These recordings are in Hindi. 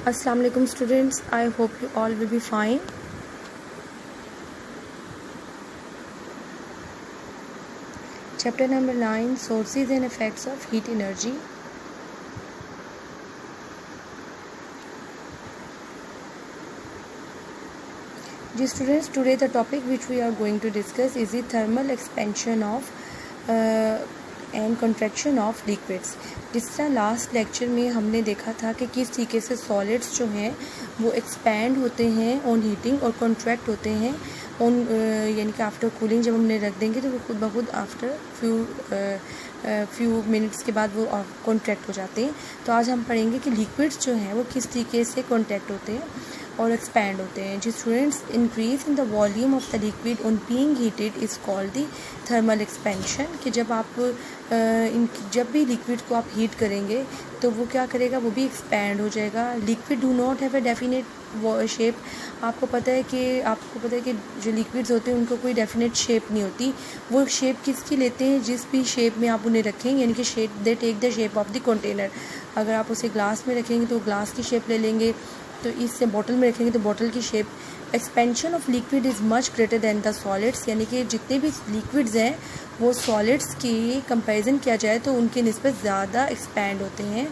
Assalamu alaikum students, I hope you all will be fine. Chapter number 9, Sources and Effects of Heat Energy. Dear students, today the topic which we are going to discuss is the thermal expansion of and contraction of liquids. जिस तरह लास्ट लेक्चर में हमने देखा था कि किस तरीके से सॉलिड्स जो हैं वो एक्सपैंड होते हैं ऑन हीटिंग और कॉन्ट्रैक्ट होते हैं ऑन यानी कि आफ्टर कूलिंग जब हमने रख देंगे तो वो खुद ब खुद आफ्टर फ्यू मिनट्स के बाद वो कॉन्ट्रैक्ट हो जाते हैं। तो आज हम पढ़ेंगे कि लिक्विड्स जो हैं वो किस तरीके से कॉन्ट्रैक्ट होते हैं और एक्सपैंड होते हैं। जी students, increase in the volume of the liquid on being heated is called the thermal expansion. कि जब आप जब भी लिक्विड को आप हीट करेंगे तो वो क्या करेगा, वो भी एक्सपैंड हो जाएगा। Liquid do not have a definite shape. आपको पता है कि जो लिक्विड्स होते हैं उनको कोई डेफिनेट शेप नहीं होती। वो शेप किसकी लेते हैं, जिस भी शेप में आप उन्हें रखेंगे, यानी कि shape they take the shape of the container. अगर आप उसे ग्लास में रखेंगे तो ग्लास की शेप ले लेंगे, तो इससे बॉटल में रखेंगे तो बॉटल की shape. Expansion of liquid is much greater than the solids, यानी कि जितने भी लिक्विड्स हैं वो सॉलिड्स की कंपैरिजन किया जाए तो उनके निस्बत ज़्यादा एक्सपैंड होते हैं।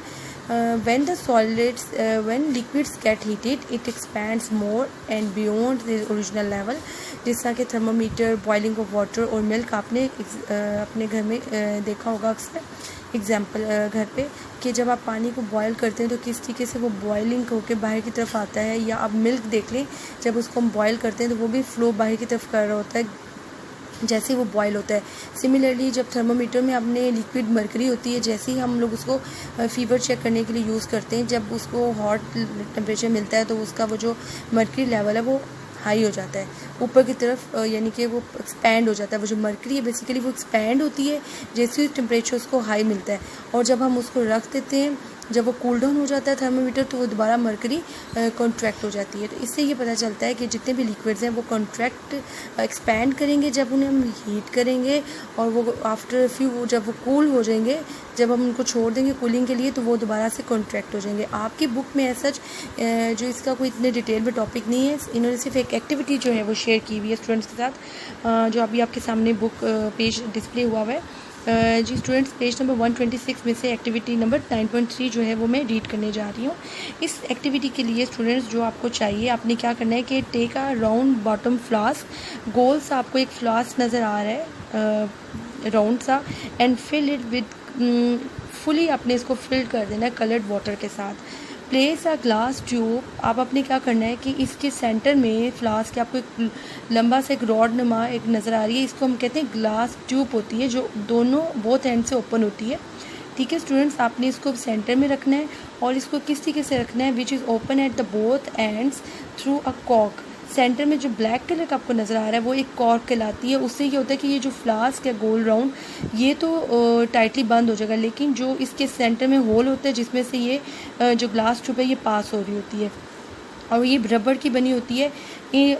when liquids get heated it expands more and beyond the original level। जिस तरह के थर्मोमीटर, बॉइलिंग ऑफ वाटर और मिल्क आपने अपने घर में देखा होगा अक्सर एग्जाम्पल घर पे, कि जब आप पानी को बॉयल करते हैं तो किस तरीके से वो बॉइलिंग होकर बाहर की तरफ आता है। या आप मिल्क देख लें, जब उसको हम बॉयल करते हैं तो वो भी फ्लो बाहर की तरफ कर रहा होता है जैसे वो बॉयल होता है। सिमिलरली जब थर्मोमीटर में अपने लिक्विड मरकरी होती है, जैसे ही हम लोग उसको फीवर चेक करने के लिए यूज़ करते हैं, जब उसको हॉट टेम्परेचर मिलता है तो उसका वो जो मरकरी लेवल है वो हाई हो जाता है ऊपर की तरफ, यानी कि वो एक्सपैंड हो जाता है। वो जो मरकरी है बेसिकली वो एक्सपैंड होती है जैसे ही टेम्परेचर उसको हाई मिलता है। और जब हम उसको रख देते हैं, जब वो कूल डाउन हो जाता है थर्मोमीटर, तो वो दोबारा मरकरी कॉन्ट्रैक्ट हो जाती है। तो इससे ये पता चलता है कि जितने भी लिक्विड्स हैं वो कॉन्ट्रैक्ट एक्सपैंड करेंगे जब उन्हें हम हीट करेंगे, और वो आफ्टर फ्यू जब वो कूल हो जाएंगे, जब हम उनको छोड़ देंगे कूलिंग के लिए, तो वो दोबारा से कॉन्ट्रैक्ट हो जाएंगे। आपकी बुक में ऐसा जो इसका कोई इतने डिटेल में टॉपिक नहीं है, इन्होंने सिर्फ एक एक्टिविटी जो है वो शेयर की हुई है स्टूडेंट्स के साथ, जो अभी आपके सामने बुक पेज डिस्प्ले हुआ है। जी स्टूडेंट्स, पेज नंबर 126 में से एक्टिविटी नंबर 9.3 जो है वो मैं रीड करने जा रही हूँ। इस एक्टिविटी के लिए स्टूडेंट्स जो आपको चाहिए, आपने क्या करना है कि take a round bottom flask. गोल सा आपको एक फ्लास्क नज़र आ रहा है राउंड सा, and fill it with fully आपने इसको फिल कर देना है कलर्ड वाटर के साथ। Place a glass tube. आप अपने क्या करना है कि इसके सेंटर में फ्लास्क के आपको एक लंबा सा एक रॉड नुमा एक नज़र आ रही है, इसको हम कहते हैं ग्लास ट्यूब होती है, जो दोनों बोथ एंड से ओपन होती है। ठीक है स्टूडेंट्स, आपने इसको सेंटर में रखना है और इसको किस तरीके से रखना है, which is open at the both ends through a cork. Centre में जो ब्लैक कलर का आपको नज़र आ रहा है वो एक कॉर्क कहलाती है। उससे ये होता है कि ये जो फ्लास्क है गोल राउंड, ये तो टाइटली बंद हो जाएगा, लेकिन जो इसके सेंटर में होल होता है जिसमें से ये जो ग्लास ट्यूब है ये पास हो रही होती है, और ये रबर की बनी होती है।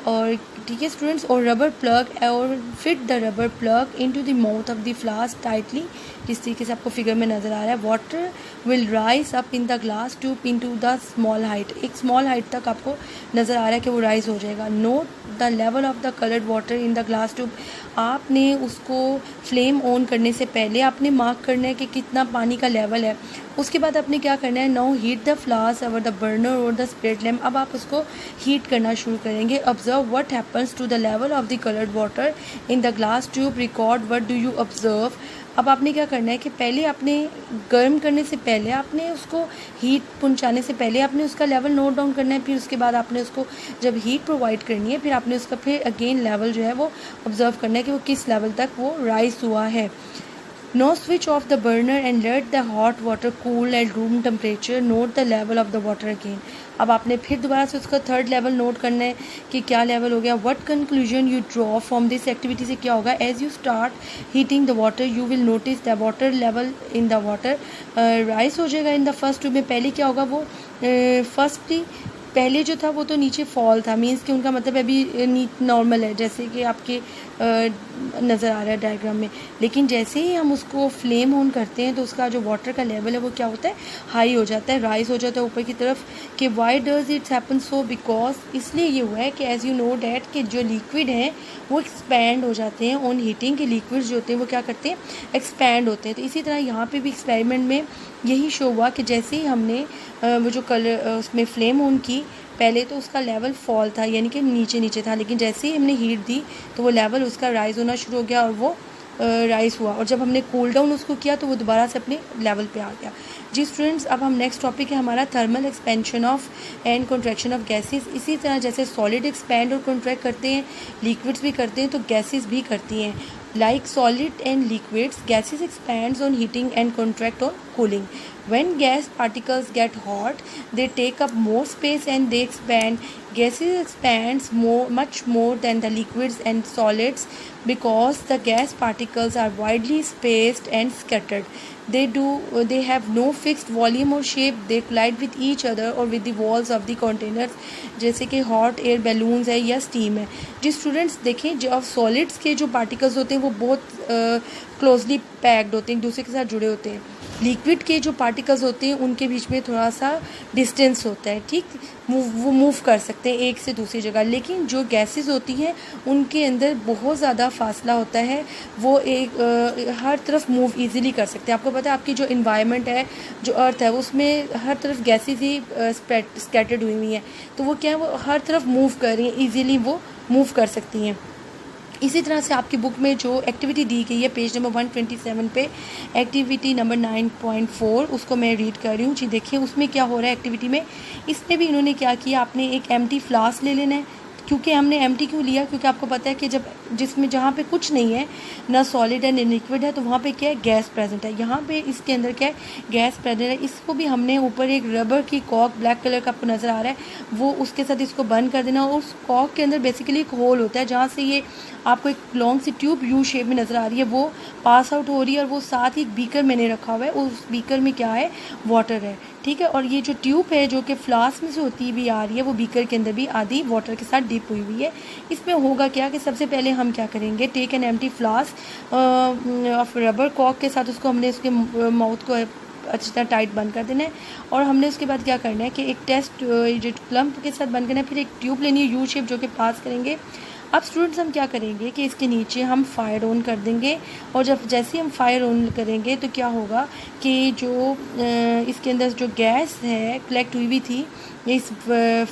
और ठीक है स्टूडेंट्स, और रबर प्लग और fit the rubber plug into the mouth of the flask tightly, जिस तरीके से आपको फिगर में नज़र आ रहा है। Water will rise up in the glass tube into the small height. एक स्मॉल हाइट तक आपको नज़र आ रहा है कि वो राइज हो जाएगा। Note the level of the coloured water in the glass tube. आपने उसको फ्लेम ऑन करने से पहले आपने मार्क करना है कि कितना पानी का लेवल है। उसके बाद आपने क्या करना है, now heat the flask over the burner और द स्पिरिट लैम्प। अब आप उसको हीट करना शुरू करेंगे। Observe what happens to the level of the coloured water in the glass tube. Record what do you observe. अब आपने क्या करना है कि पहले आपने गर्म करने से पहले, आपने उसको हीट पहुंचाने से पहले आपने उसका लेवल नोट डाउन करना है। फिर उसके बाद आपने उसको जब हीट प्रोवाइड करनी है, फिर आपने उसका फिर अगेन लेवल जो है वो ऑब्जर्व करना है कि वो किस लेवल तक वो राइज हुआ है। Now switch off the burner and let the hot water cool at room temperature. Note the level of the water again. अब आपने फिर दोबारा से उसका थर्ड लेवल नोट करना है कि क्या लेवल हो गया। What conclusion you draw from this activity से क्या होगा, as you start heating the water you will notice the water level in the water rise हो जाएगा in the first tube में। पहले क्या होगा वो पहले जो था वो तो नीचे फॉल था, मीन्स कि उनका मतलब अभी नॉर्मल है, जैसे कि आपके नज़र आ रहा है डायग्राम में। लेकिन जैसे ही हम उसको फ्लेम ऑन करते हैं तो उसका जो वाटर का लेवल है वो क्या होता है, हाई हो जाता है, राइज हो जाता है ऊपर की तरफ। कि why does it's happen so, because इसलिए ये हुआ है कि एज़ यू नो डैट कि जो लिक्विड हैं वो एक्सपैंड हो जाते हैं ऑन हीटिंग। के लिक्विड्स जो होते हैं वो क्या करते हैं, एक्सपैंड होते हैं। तो इसी तरह यहाँ पे भी एक्सपेरिमेंट में यही शो हुआ कि जैसे ही हमने वो जो कलर उसमें फ्लेम ऑन की, पहले तो उसका लेवल फॉल था, यानी कि नीचे नीचे था, लेकिन जैसे ही हमने हीट दी तो वो लेवल उसका राइज़ होना शुरू हो गया और वो राइज़ हुआ। और जब हमने कूल डाउन उसको किया तो वो दोबारा से अपने लेवल पे आ गया। जी स्टूडेंट्स, अब हम नेक्स्ट टॉपिक है हमारा thermal expansion of and contraction of gases. इसी तरह जैसे सॉलिड एक्सपैंड और कॉन्ट्रैक्ट करते हैं, लिक्विड्स भी करते हैं, तो गैसेस भी करती हैं। Like solid and liquids, gases expands on heating and contract on cooling. When gas particles get hot, they take up more space and they expand. Gases expands much more than the liquids and solids because the gas particles are widely spaced and scattered. They have no fixed volume or shape. They collide with each other or with the walls of the containers, जैसे कि हॉट एयर बैलून्स है या स्टीम है। जी स्टूडेंट्स देखें, जो सॉलिड्स के जो पार्टिकल्स होते हैं वो बहुत क्लोजली पैक्ड होते हैं, एक दूसरे के साथ जुड़े होते हैं। लिक्विड के जो पार्टिकल्स होते हैं उनके बीच में थोड़ा सा डिस्टेंस होता है, ठीक, वो मूव कर सकते हैं एक से दूसरी जगह। लेकिन जो गैसेस होती हैं उनके अंदर बहुत ज़्यादा फासला होता है, वो एक हर तरफ मूव इजीली कर सकते हैं। आपको पता है आपकी जो इन्वायरमेंट है, जो अर्थ है, उसमें हर तरफ गैसेस ही स्कैटर्ड हुई हुई हैं, तो वो क्या है, वो हर तरफ मूव कर रही हैं, ईजीली वो मूव कर सकती हैं। इसी तरह से आपकी बुक में जो एक्टिविटी दी गई है पेज नंबर 127 पे, एक्टिविटी नंबर 9.4, उसको मैं रीड कर रही हूँ। जी देखिए उसमें क्या हो रहा है एक्टिविटी में। इसमें भी इन्होंने क्या किया, आपने एक एम्प्टी फ्लास्क ले लेना है। क्योंकि हमने एम्प्टी क्यों लिया, क्योंकि आपको पता है कि जिसमें जहाँ पे कुछ नहीं है, ना सॉलिड है ना लिक्विड है, तो वहाँ पे क्या है, गैस प्रेजेंट है। यहाँ पे इसके अंदर क्या है, गैस प्रेजेंट है। इसको भी हमने ऊपर एक रबर की कॉक, ब्लैक कलर का आपको नज़र आ रहा है, वो उसके साथ इसको बंद कर देना। और उस कॉक के अंदर बेसिकली एक होल होता है जहाँ से ये आपको एक लॉन्ग सी ट्यूब यू शेप में नज़र आ रही है, वो पास आउट हो रही है। और वो साथ ही एक बीकर मैंने रखा हुआ है, उस बीकर में क्या है, वाटर है, ठीक है। और ये जो ट्यूब है जो कि फ्लास्क में से होती हुई आ रही है, वो बीकर के अंदर भी आधी वाटर के साथ डिप हुई हुई है। इसमें होगा क्या कि सबसे पहले हम क्या करेंगे, take an empty flask of rubber कॉक के साथ उसको हमने उसके माउथ को अच्छी तरह टाइट बंद कर देना है। और हमने उसके बाद क्या करना है कि एक टेस्ट जो क्लम्प के साथ बंद करना है, फिर एक ट्यूब लेनी है यू शेप जो कि पास करेंगे। अब स्टूडेंट्स हम क्या करेंगे कि इसके नीचे हम फायर ऑन कर देंगे। और जैसे ही हम फायर ऑन करेंगे तो क्या होगा कि जो इसके अंदर जो गैस है कलेक्ट हुई हुई थी इस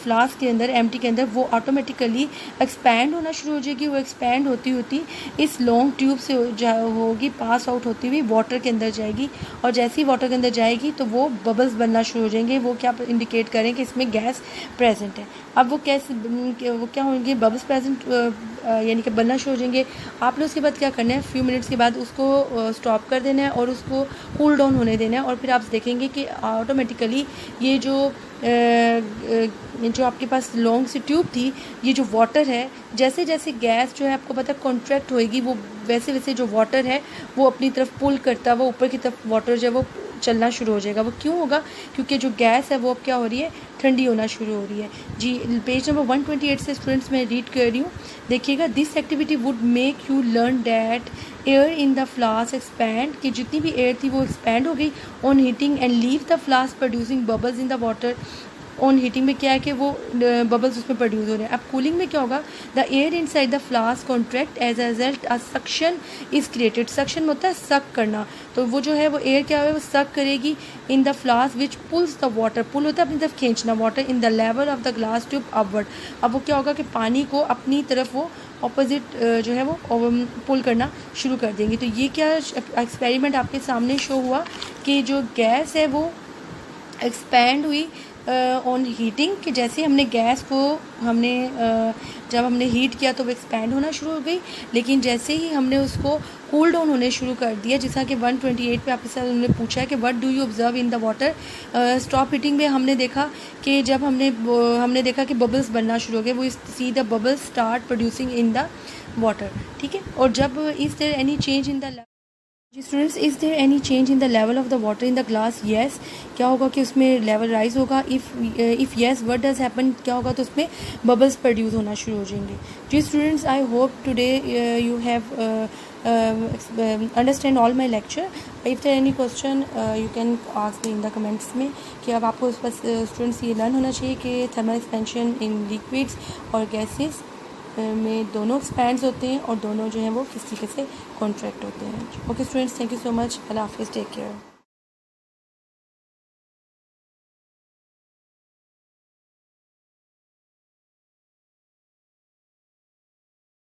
फ्लास्क के अंदर, एम्प्टी के अंदर, वो ऑटोमेटिकली एक्सपैंड होना शुरू हो जाएगी। वो एक्सपैंड होती होती इस लॉन्ग ट्यूब से होगी, पास आउट होती हुई वाटर के अंदर जाएगी। और जैसे ही वाटर के अंदर जाएगी तो वो बबल्स बनना शुरू हो जाएंगे। वो क्या इंडिकेट करें कि इसमें गैस प्रेजेंट है। अब वो क्या होंगे, बबल्स प्रेजेंट यानी कि बनना शुरू हो जाएंगे। आपने उसके बाद क्या करना है, फ्यू मिनट्स के बाद उसको स्टॉप कर देना है और उसको कूल डाउन होने देना है। और फिर आप देखेंगे कि ऑटोमेटिकली ये जो आपके पास लॉन्ग सी ट्यूब थी, ये जो वाटर है, जैसे जैसे गैस जो है आपको पता है कॉन्ट्रैक्ट होएगी, वो वैसे वैसे जो वाटर है वो अपनी तरफ पुल करता है, वो ऊपर की तरफ वाटर जो है वो चलना शुरू हो जाएगा। वो क्यों होगा, क्योंकि जो गैस है वो अब क्या हो रही है, ठंडी होना शुरू हो रही है। जी पेज नंबर 128 से स्टूडेंट्स मैं रीड कर रही हूँ, देखिएगा। This activity would make you learn that air in the flask expand, कि जितनी भी एयर थी वो एक्सपैंड हो गई on heating and leave the flask producing bubbles in the water. On heating में क्या है कि वो बबल्स उसमें प्रोड्यूस हो रहे हैं। अब कूलिंग में क्या होगा, the air inside the flask contract as a result a suction is created. Suction होता है सक करना, तो वो जो है वो एयर क्या है, वो सक करेगी in the flask which pulls the water, pull होता है अपनी तरफ खींचना, water in the level of the glass tube upward. अब वो क्या होगा कि पानी को अपनी तरफ वो ऑपोजिट जो है वो पुल करना शुरू कर देंगे। तो ये क्या एक्सपेरिमेंट आपके सामने शो हुआ कि जो गैस है वो एक्सपैंड हुई ऑन हीटिंग, कि जैसे हमने गैस को जब हमने हीट किया तो वो एक्सपैंड होना शुरू हो गई। लेकिन जैसे ही हमने उसको कूल डाउन होने शुरू कर दिया, जैसा कि 128 पे आपके साथ उन्होंने पूछा है कि what do you observe in the water. Stop heating में हमने देखा कि जब हमने देखा कि बबल्स बनना शुरू हो गए, वो see the bubbles start producing in the water, ठीक है। और जब is there any change in the जी students, is there any change in the level of the water in the glass? Yes. क्या होगा कि उसमें लेवल राइज होगा? If yes what does happen? क्या होगा तो उसमें बबल्स प्रोड्यूस होना शुरू हो जाएंगे। जी students, I hope today you have understand all my lecture. If there any question you can ask me in the comments में कि अब आपको बस स्टूडेंट्स ये लर्न होना चाहिए कि थर्मल एक्सपेंशन इन लिक्विड्स और गैसेस में दोनों एक्सपैंड्स होते हैं और दोनों जो हैं वो किस तरीके से कॉन्ट्रैक्ट होते हैं। Okay students, thank you so much. अल्लाह हाफिज़, टेक केयर।